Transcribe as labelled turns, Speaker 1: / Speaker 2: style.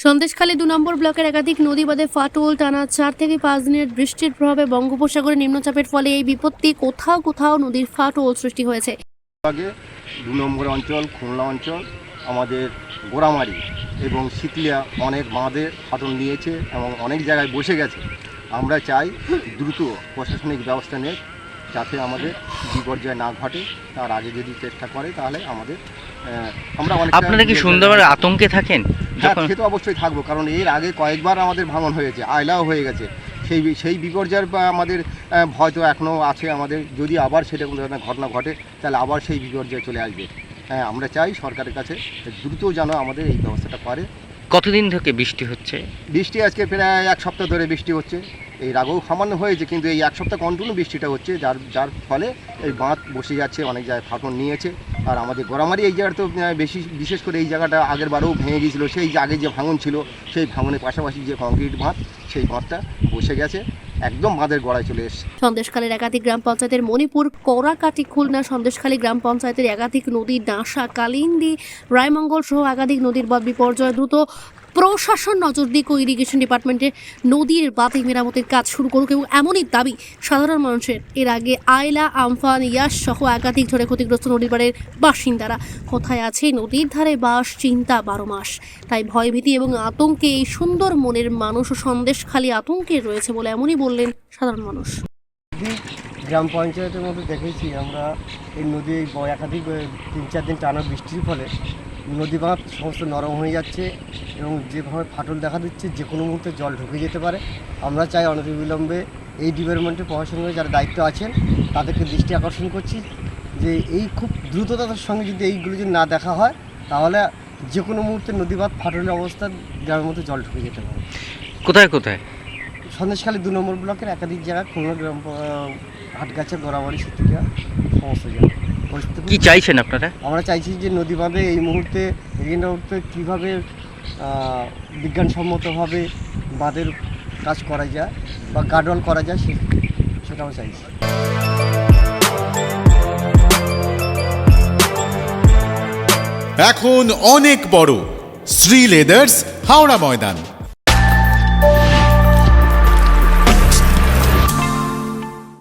Speaker 1: সন্দেশখালী ২ নম্বর ব্লকের একাধিক নদী বাঁধে ফাটল। টানা ৪ থেকে ৫ দিনের বৃষ্টির প্রভাবে বঙ্গোপসাগরে নিম্নচাপের ফলে এই বিপত্তি। কোথাও কোথাও নদীর ফাটল সৃষ্টি হয়েছে।
Speaker 2: আগে ২ নম্বর অঞ্চল, খুলনা অঞ্চল, আমাদের গোড়ামারি এবং শীতলিয়া অনেক বাঁধে ফাটল নিয়েছে এবং অনেক জায়গায় বসে গেছে। আমরা চাই দ্রুত প্রশাসনিক ব্যবস্থা নেই, যাতে আমাদের বিপর্যয় না ঘটে। তার আগে যদি চেষ্টা করে তাহলে আমাদের আমরা অনেক।
Speaker 3: আপনারা কি সুন্দরবনের আতঙ্কে থাকেন?
Speaker 2: হ্যাঁ, সে তো অবশ্যই থাকবো, কারণ এর আগে কয়েকবার আমাদের ভাঙন হয়েছে, আয়লাও হয়ে গেছে। সেই বিপর্যয়ের আমাদের ভয় তো এখনও আছে আমাদের। যদি আবার সেটা কোনো ধরনের ঘটনা ঘটে তাহলে আবার সেই বিপর্যয় চলে আসবে। হ্যাঁ, আমরা চাই সরকারের কাছে দ্রুত যেন আমাদের এই ব্যবস্থাটা করে।
Speaker 3: কতদিন থেকে বৃষ্টি হচ্ছে?
Speaker 2: বৃষ্টি আজকে প্রায় 1 সপ্তাহ ধরে বৃষ্টি হচ্ছে। এর আগেও সামান্য হয়েছে, কিন্তু এই 1 সপ্তাহ কন্টিনিউ বৃষ্টিটা হচ্ছে, যার ফলে এই বাঁধ বসে যাচ্ছে, অনেক জায়গায় ফাটল নিয়েছে। আর আমাদের গোড়ামারি এই জায়গাটা তো বিশেষ করে এই জায়গাটা আগের বারেও ভেঙে গিয়েছিলো। সেই আগে যে ভাঙন ছিল, সেই ভাঙনের পাশাপাশি যে কংক্রিট বাঁধ, সেই বাঁধটা বসে গেছে, একদম বাঁধের গোড়ায় চলে এসছে।
Speaker 1: সন্দেশখালীর একাধিক গ্রাম পঞ্চায়েতের মণিপুর, কড়াকাটি, খুলনা, সন্দেশখালী গ্রাম পঞ্চায়েতের একাধিক নদী, ডাঁসা, কালিন্দী, রায়মঙ্গল সহ একাধিক নদীর বাঁধ বিপর্যয়। দ্রুত প্রশাসন নজর দিক ও ইরিগেশন ডিপার্টমেন্টে নদীর বাঁধে মেরামতের কাজ শুরু করুক, এবং এমনই দাবি সাধারণ মানুষের। এর আগে আয়লা, আমফান, ইয়াস সহ একাধিক ঝড়ে ক্ষতিগ্রস্ত নদীর পাড়ের বাসিন্দারা। কোথায় আছে নদীর ধারে বাস, চিন্তা 12 মাস। তাই ভয়ভীতি এবং আতঙ্কে এই সুন্দর মনের মানুষ ও সন্দেশখালী আতঙ্কে রয়েছে বলে এমনই বললেন সাধারণ মানুষ।
Speaker 4: গ্রাম পঞ্চায়েতের মধ্যে দেখেছি আমরা এই নদী একাধিক 3-4 দিন টানা বৃষ্টির ফলে নদী বাঁধ সমস্ত নরম হয়ে যাচ্ছে এবং যেভাবে ফাটল দেখা দিচ্ছে, যে কোনো মুহূর্তে জল ঢুকে যেতে পারে। আমরা চাই অনতিবিলম্বে এই ডিপার্টমেন্টের প্রশাসনের যারা দায়িত্ব আছেন তাদেরকে দৃষ্টি আকর্ষণ করছি যে এই খুব দ্রুততার সঙ্গে যদি এইগুলো যদি না দেখা হয় তাহলে যে কোনো মুহূর্তে নদী বাঁধ ফাটলের অবস্থা গ্রামের মধ্যে জল ঢুকে যেতে পারে।
Speaker 3: কোথায় কোথায়?
Speaker 4: সন্দেশখালী 2 নম্বর ব্লকের একাধিক জায়গা, খুলনা গ্রাম, হাটগাছা, গোড়ামারি, শীতলিয়া, সমস্ত জায়গায়
Speaker 3: কি চাইছেন আপনারা?
Speaker 4: আমরা চাইছি যে নদী বাঁধে এই মুহূর্তে কীভাবে বিজ্ঞানসম্মতভাবে বাঁধের কাজ করা যায় বা গার্ডওয়াল করা যায়, সেটাও চাইছি।
Speaker 5: এখন অনেক বড় শ্রী লেদার্স, হাওড়া ময়দান।